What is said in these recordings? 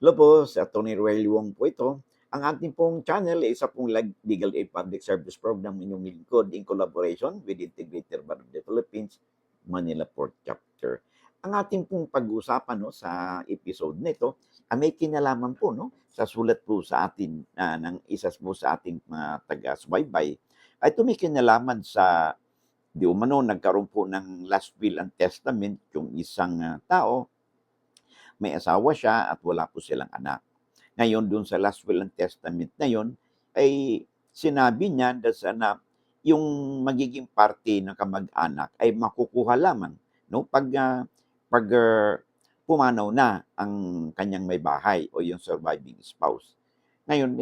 Hello po, si Atty. Roel Wong po ito. Ang ating pong channel ay isa pong legal aid public service program inyong lingkod in collaboration with Integrated Bar of the Philippines, Manila Port Chapter. Ang ating pong pag-uusapan sa episode nito ay may kinalaman po sa sulat po sa atin ng isa po sa ating mga taga-subaybay ay ito may kinalaman sa di umano nagkaroon po ng last will and testament yung isang tao. May asawa siya at wala po silang anak. Ngayon, dun sa last will and testament na yun, ay sinabi niya na yung magiging parte ng kamag-anak ay makukuha lamang pag pumanaw na ang kanyang may bahay o yung surviving spouse. Ngayon,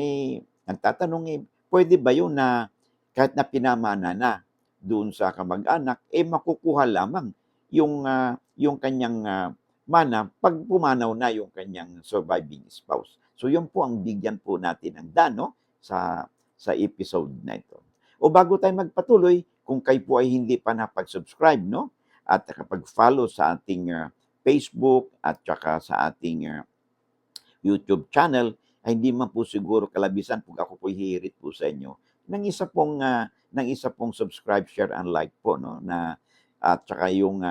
nagtatanong pwede ba yun na kahit na pinamana na doon sa kamag-anak, makukuha lamang yung kanyang mana pag pumanaw na yung kanyang surviving spouse. So yun po ang bigyan po natin ng dano sa episode na ito. O bago tayo magpatuloy, kung kayo po ay hindi pa napag-subscribe, at kapag-follow sa ating Facebook at saka sa ating YouTube channel, ay hindi man po siguro kalabisan kung ako po hihirit po sa inyo ng isa pong subscribe, share, and like po, na at saka yung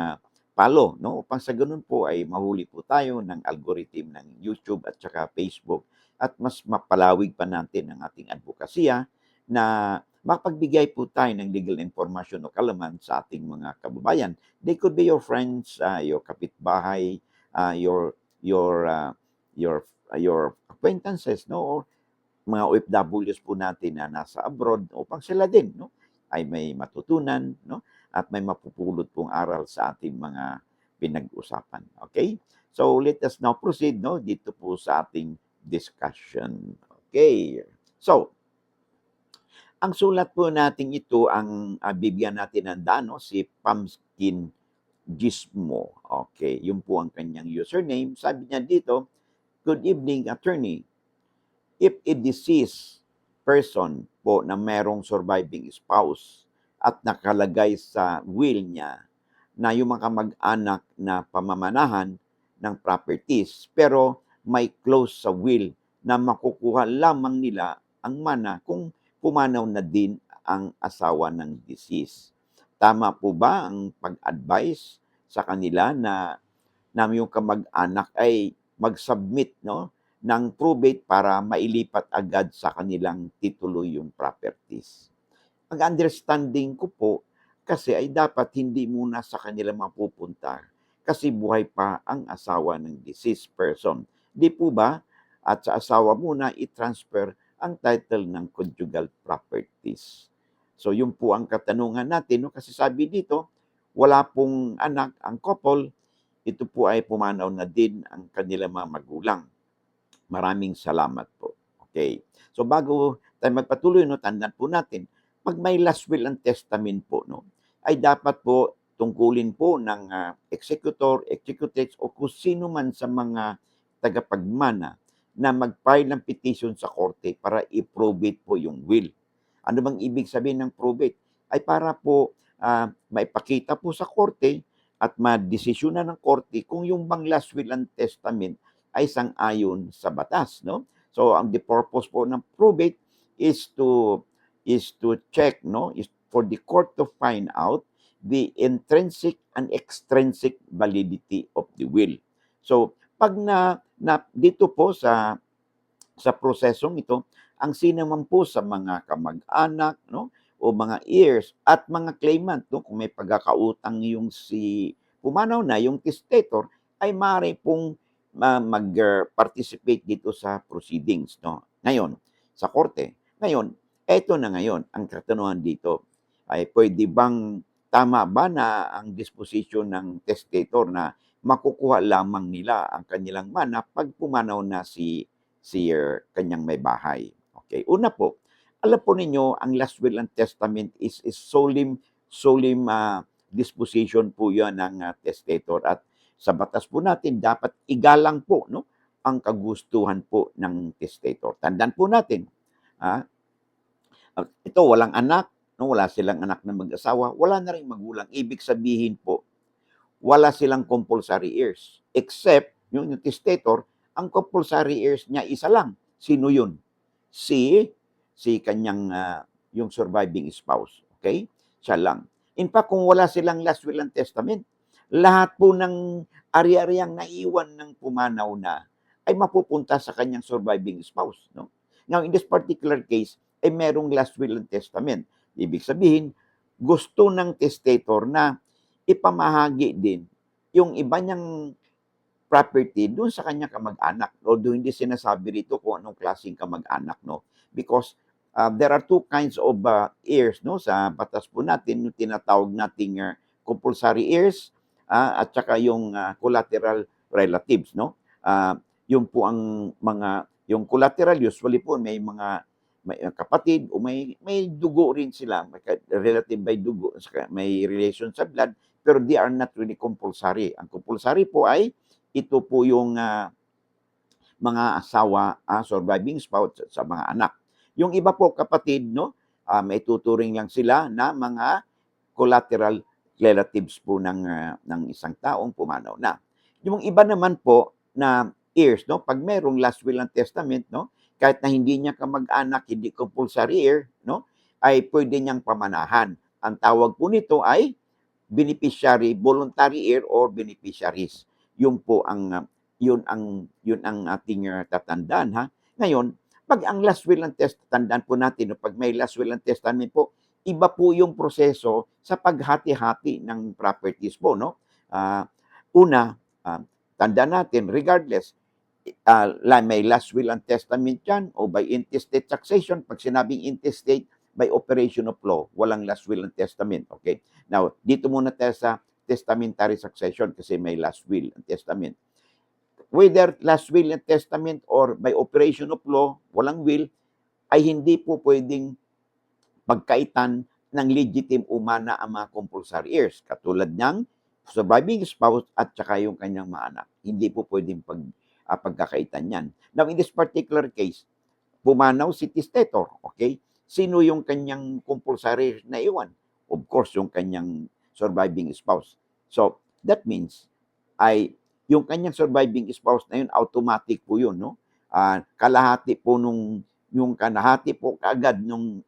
follow, upang sa ganun po ay mahuli po tayo ng algorithm ng YouTube at saka Facebook at mas mapalawig pa natin ang ating advokasya na mapagbigay po tayo ng legal information o kalaman sa ating mga kababayan. They could be your friends, your kapitbahay, your acquaintances, or mga OFWs po natin na nasa abroad upang sila din ay may matutunan at may mapupulot pong aral sa ating mga pinag-usapan. Okay? So let us now proceed dito po sa ating discussion. Okay. So, ang sulat po natin ito, ang bibigyan natin ng dano, si Pumpkin Gizmo. Okay, yun po ang kanyang username. Sabi niya dito, "Good evening, attorney. If a deceased person po na merong surviving spouse at nakalagay sa will niya na yung mga mag-anak na pamamanahan ng properties, pero may clause sa will na makukuha lamang nila ang mana kung pumanaw na din ang asawa ng deceased. Tama po ba ang pag-advise sa kanila na yung kamag-anak ay mag-submit ng probate para mailipat agad sa kanilang titulo yung properties? Ang understanding ko po kasi ay dapat hindi muna sa kanila mapupunta kasi buhay pa ang asawa ng deceased person. Di po ba? At sa asawa muna i-transfer ang title ng conjugal properties. So yun po ang katanungan natin kasi sabi dito, wala pong anak ang couple, ito po ay pumanaw na din ang kanilang mga magulang. Maraming salamat po. Okay. So bago tayo magpatuloy, tandaan po natin, pag may last will and testament po, ay dapat po tungkulin po ng executor, executrix, o kung sino man sa mga tagapagmana na mag-file ng petition sa korte para i-probate po yung will. Ano bang ibig sabihin ng probate? Ay para po maipakita po sa korte at madesisyonan ng korte kung yung bang last will and testament ay sang-ayon sa batas, So ang the purpose po ng probate is to check, is for the court to find out the intrinsic and extrinsic validity of the will. So pag dito po sa prosesong ito, ang sino man po sa mga kamag-anak, o mga heirs at mga claimant, kung may pagkakautang yung si pumanaw na, yung testator, ay maaari pong mag-participate dito sa proceedings, ngayon, sa korte. Ngayon, eto na ngayon, ang katanungan dito, ay pwede bang, tama ba na ang disposition ng testator na makukuha lamang nila ang kanilang mana pag pumanaw na si kanyang may bahay? Okay, una po, alam po ninyo, ang last will and testament is solemn disposition po yan ng testator at sa batas po natin, dapat igalang po ang kagustuhan po ng testator. Tandaan po natin, ito walang anak, wala silang anak na mag-asawa, wala na rin magulang. Ibig sabihin po, wala silang compulsory heirs except yung testator ang compulsory heirs niya isa lang. Sino yun? Si kanyang yung surviving spouse. Okay? Siya lang. In fact, kung wala silang last will and testament, lahat po ng ari-ariang naiwan ng pumanaw na ay mapupunta sa kanyang surviving spouse. No? Now, in this particular case, ay merong last will and testament. Ibig sabihin, gusto ng testator na ipamahagi din yung iba niyang property doon sa kanyang kamag-anak. Although hindi sinasabi rito kung anong klaseng kamag-anak, no? Because there are two kinds of heirs, no? Sa batas po natin, yung tinatawag nating compulsory heirs at saka yung collateral relatives, no? Yung po ang yung collateral, usually po may mga kapatid o may dugo rin sila, relative by dugo, may relation sa blood, pero they are not really compulsory. Ang compulsory po ay ito po yung mga asawa, surviving spouse sa mga anak. Yung iba po kapatid, no, may tuturing lang sila na mga collateral relatives po ng isang taong pumanaw na. Yung iba naman po na heirs, no, pag merong last will and testament, no, kahit na hindi niya kamag-anak, hindi compulsory heir, no, ay pwede niyang pamanahan. Ang tawag po nito ay beneficiary, voluntary heir or beneficiaries. Yun po ang yun ang ating tatandaan, ha. Ngayon, pag ang last will and testament, tandaan po natin, no, pag may last will and testament po, iba po yung proseso sa paghati-hati ng properties po, no. Una, tandaan natin, regardless, may last will and testament yan o by intestate succession, pag sinabing intestate, by operation of law, walang last will and testament. Okay? Now, dito muna tayo sa testamentary succession kasi may last will and testament. Whether last will and testament or by operation of law, walang will, ay hindi po pwedeng pagkaitan ng legitimate umana ang mga compulsory heirs, katulad ng surviving spouse at saka yung kanyang mga anak. Hindi po pwedeng pagkakaitan yan. Now, in this particular case, pumanaw si testator, okay? Sino yung kanyang compulsory na iwan? Of course, yung kanyang surviving spouse. So, that means, yung kanyang surviving spouse na yun, automatic po yun, no? Kalahati po yung kalahati po kaagad nung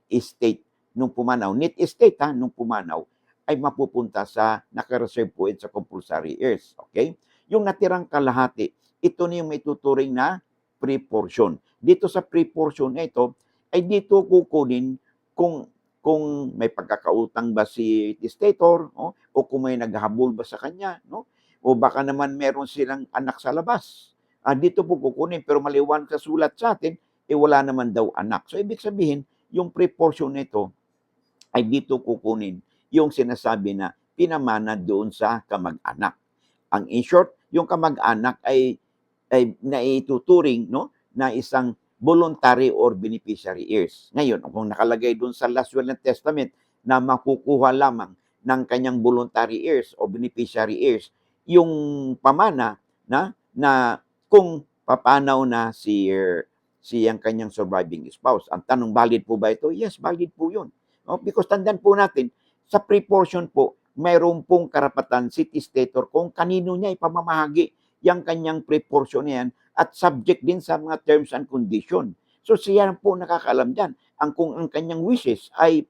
estate, nung pumanaw, net estate nung pumanaw, ay mapupunta sa nakareserve po sa compulsory heirs, okay? Yung natirang kalahati, ito na yung may tuturing na pre-portion. Dito sa pre-portion na ito, ay dito kukunin kung may pagkakautang ba si testator, no? O kung may naghahabol ba sa kanya, no? O baka naman meron silang anak sa labas. Dito po kukunin, pero maliwan sa sulat sa atin, wala naman daw anak. So, ibig sabihin, yung pre-portion nito ay dito kukunin yung sinasabi na pinamana doon sa kamag-anak. Ang in short, yung kamag-anak ay naituturing, no, na isang voluntary or beneficiary heirs. Ngayon, kung nakalagay doon sa last will and testament na makukuha lamang ng kanyang voluntary heirs o beneficiary heirs, yung pamana na kung papanaw na si ang kanyang surviving spouse. Ang tanong, valid po ba ito? Yes, valid po yun. No? Because tandaan po natin, sa pre-portion po, mayroon pong karapatan si testator kung kanino niya ipamamahagi yung kanyang pre-portion na yan at subject din sa mga terms and condition. So siya po nakakaalam dyan. Kung ang kanyang wishes ay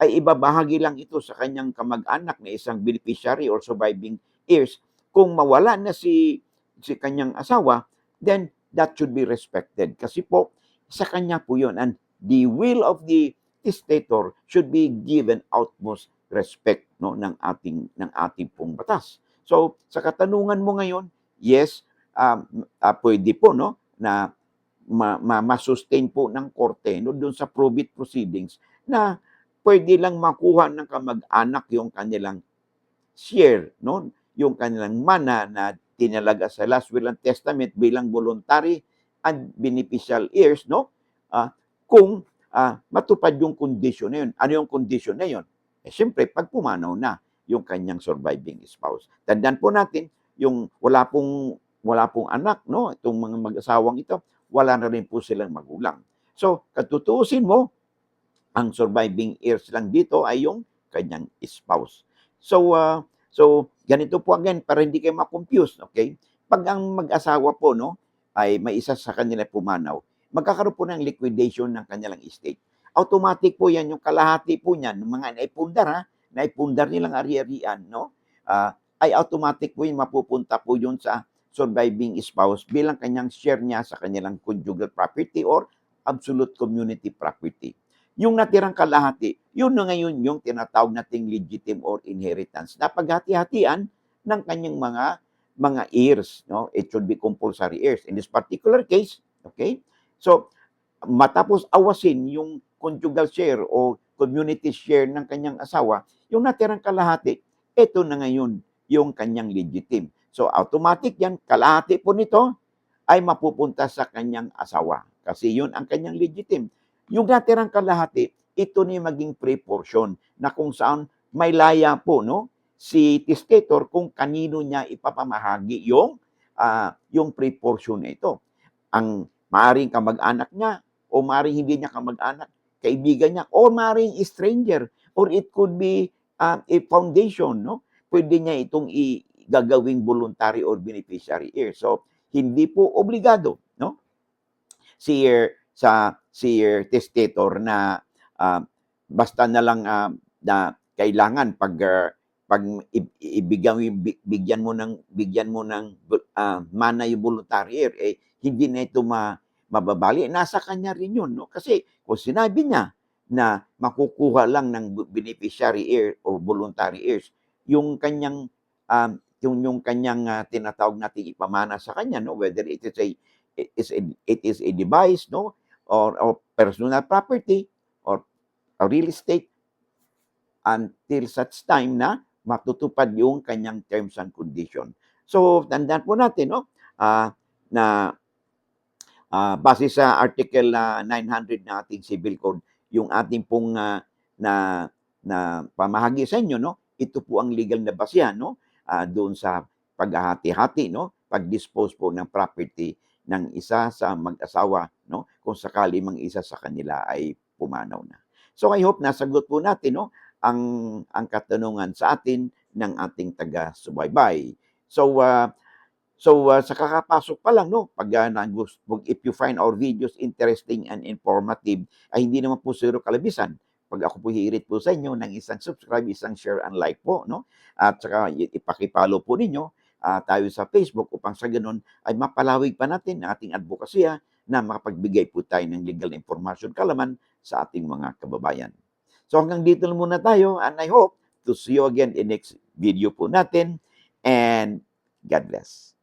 ibabahagi lang ito sa kanyang kamag-anak na isang beneficiary or surviving heirs, kung mawala na si kanyang asawa, then that should be respected. Kasi po, sa kanya po yun. And the will of the testator should be given utmost respect, no, ng ating pong batas. So, sa katanungan mo ngayon, yes, pwede po, no, na ma-sustain po ng korte, no, doon sa probate proceedings na pwede lang makuha ng kamag-anak yung kanilang share, no, yung kanilang mana na tinalaga sa last will and testament bilang voluntary and beneficial heirs, no, kung matupad yung condition na yun. Ano yung condition na yun? Siyempre, pag pumanaw na yung kanyang surviving spouse. Tandaan po natin, yung wala pong anak, no, itong mga mag-asawang ito, wala na rin po silang magulang. So, katutuusin mo, ang surviving heirs lang dito ay yung kanyang spouse. So ganito po again, para hindi kayo ma-confuse, okay? 'pag ang mag-asawa po, no, ay may isa sa kanila pumanaw, magkakaroon po ng liquidation ng kanilang estate. Automatic po 'yan, yung kalahati po niyan, ng mga naipundar nilang ari-arian, no, ay automatic po yun, mapupunta po yun sa surviving spouse bilang kanyang share niya sa kanilang conjugal property or absolute community property. Yung natirang kalahati, yun na ngayon yung tinatawag nating legitimate or inheritance na paghati-hatian ng kanyang mga heirs, no? It should be compulsory heirs. In this particular case, okay? So, matapos awasin yung conjugal share o community share ng kanyang asawa, yung natirang kalahati, ito na ngayon yung kanyang legitimate. So, automatic yan, kalahati po nito ay mapupunta sa kanyang asawa. Kasi yun ang kanyang legitimate. Yung natirang kalahati, ito na yung maging pre-portion na kung saan may laya po, no, si testator kung kanino niya ipapamahagi yung pre-portion na ito. Ang maaaring kamag-anak niya o maaaring hindi niya kamag-anak, kaibigan niya, o maaaring stranger, or it could be a foundation, no? Pwede niya itong gagawing voluntary or beneficiary heir. So, hindi po obligado, no? Si testator na basta na lang na kailangan pag bigyan mo ng mana yung voluntary heir, hindi na ito mababali. Nasa kanya rin yun, no? Kasi kung sinabi niya na makukuha lang ng beneficiary heir o voluntary heirs yung kanyang tinatawag nating ipamana sa kanya, no, whether it is a device, no, or personal property or a real estate, until such time na matutupad yung kanyang terms and condition. So, tandaan po natin, no, na base sa Article 900 ng ating Civil Code, yung ating pong na pamahagi sa inyo, no, ito po ang legal na basehan, no, doon sa paghahati-hati, no, pag-dispose po ng property ng isa sa mag-asawa, no, kung sakali mang isa sa kanila ay pumanaw na. So I hope nasagot po natin, no, ang katanungan sa atin ng ating taga-subaybay. So sa kakapasok pa lang, no, if you find our videos interesting and informative, ay hindi naman po zero kalabisan. Pag ako po hirit po sa inyo ng isang subscribe, isang share and like po, no? At saka ipakipollow po ninyo tayo sa Facebook upang sa ganun ay mapalawig pa natin ang ating advokasya na makapagbigay po tayo ng legal information kalaman sa ating mga kababayan. So hanggang dito lang muna tayo, and I hope to see you again in next video po natin, and God bless.